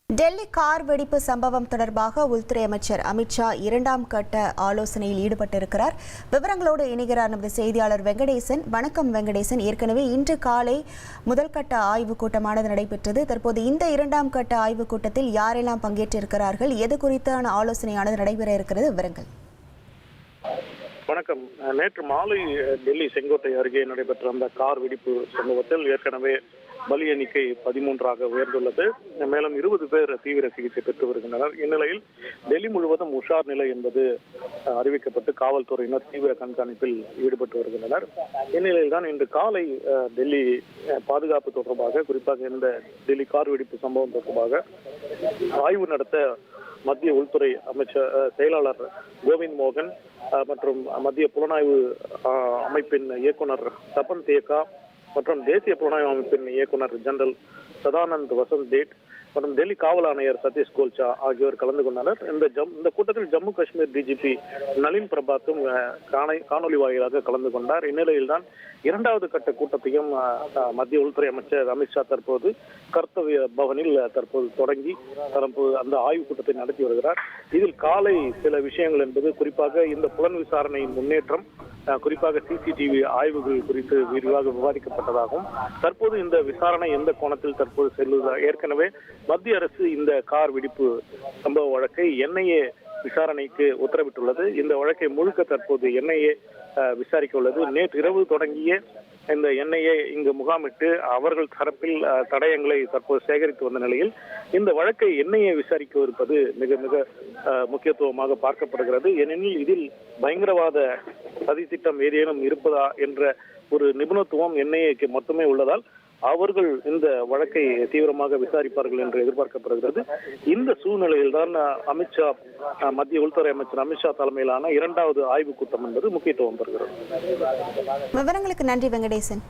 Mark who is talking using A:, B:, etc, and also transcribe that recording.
A: Delhi car வெடிப்பு சம்பவம் தொடர்பாக உள்துறை அமைச்சர் அமித்ஷா இரண்டாம் கட்ட ஆலோசனையில் ஈடுபட்டிருக்கிறார். விவரங்களோடு இணைகிறார் நமது செய்தியாளர் வெங்கடேசன். வணக்கம் வெங்கடேசன். ஏற்கனவே இன்று காலை முதல் கட்ட ஆய்வுக் கூட்டமானது நடைபெற்றது. தற்போது இந்த இரண்டாம் கட்ட ஆய்வுக் கூட்டத்தில் யாரெல்லாம் பங்கேற்றிருக்கிறார்கள், எது குறித்தான ஆலோசனையானது நடைபெற இருக்கிறது, விவரங்கள்?
B: வணக்கம். நேற்று மாலை டெல்லி செங்கோட்டை அருகே நடைபெற்ற அந்த கார் வெடிப்பு சம்பவத்தில் ஏற்கனவே பலி எண்ணிக்கை 13ஆக உயர்ந்துள்ளது. மேலும் 20 பேர் தீவிர சிகிச்சை பெற்று வருகின்றனர். இந்நிலையில் டெல்லி முழுவதும் உஷார் நிலை என்பது அறிவிக்கப்பட்டு காவல்துறையினர் தீவிர கண்காணிப்பில் ஈடுபட்டு வருகின்றனர். இந்நிலையில் தான் இன்று காலை டெல்லி பாதுகாப்பு தொடர்பாக, குறிப்பாக இந்த டெல்லி கார் வெடிப்பு சம்பவம் தொடர்பாக ஆய்வு நடத்த மத்திய உள்துறை அமைச்சர் செயலாளர் கோவிந்த் மோகன் மற்றும் மத்திய புலனாய்வு அமைப்பின் இயக்குனர் தபன் தேக்கா மற்றும் தேசிய புலனாய்வு அமைப்பின் இயக்குனர் ஜெனரல் சதானந்த் வசந்த் தேட் மற்றும் டெல்லி காவல் ஆணையர் சதீஷ் கோல்ச்சா ஆகியோர் கலந்து கொண்டனர். இந்த கூட்டத்தில் ஜம்மு காஷ்மீர் டிஜிபி நளின் பிரபாத்தும் காணொலி வாயிலாக கலந்து கொண்டார். இந்நிலையில் தான் இரண்டாவது கட்ட கூட்டத்தையும் மத்திய உள்துறை அமைச்சர் அமித்ஷா தற்போது கர்த்தவ்ய பவனில் தொடங்கி அந்த ஆய்வுக் கூட்டத்தை நடத்தி வருகிறார். இதில் காலை சில விஷயங்கள் என்பது குறிப்பாக இந்த புலன் விசாரணையின் முன்னேற்றம், குறிப்பாக சிசிடிவி ஆய்வுகள் குறித்து விரிவாக விவாதிக்கப்பட்டதாகவும், தற்போது இந்த விசாரணை எந்த கோணத்தில் தற்போது செல்லுதா, ஏற்கனவே மத்திய அரசு இந்த கார் வெடிப்பு சம்பவ வழக்கை என்ஐஏ விசாரணைக்கு உத்தரவிட்டுள்ளது. இந்த வழக்கை முழுக்க தற்போது என்ஐஏ விசாரிக்க உள்ளது. நேற்று இரவு தொடங்கிய இந்த என்ஐஏ இங்கு முகாமிட்டு அவர்கள் தரப்பில் தடயங்களை தற்போது சேகரித்து வந்த நிலையில் இந்த வழக்கை என்ஐஏ விசாரிக்க இருப்பது மிக மிக முக்கியத்துவமாக பார்க்கப்படுகிறது. ஏனெனில் இதில் பயங்கரவாத சதித்திட்டம் ஏதேனும் இருப்பதா என்ற ஒரு நிபுணத்துவம் என்ஐஏக்கு மட்டுமே உள்ளதால் அவர்கள் இந்த வழக்கை தீவிரமாக விசாரிப்பார்கள் என்று எதிர்பார்க்கப்படுகிறது. இந்த சூழ்நிலையில் தான் அமித்ஷா, மத்திய உள்துறை அமைச்சர் அமித்ஷா தலைமையிலான இரண்டாவது ஆய்வுக் கூட்டம் என்பது முக்கியத்துவம் பெறுகிறது.
A: விவரங்களுக்கு நன்றி வெங்கடேசன்.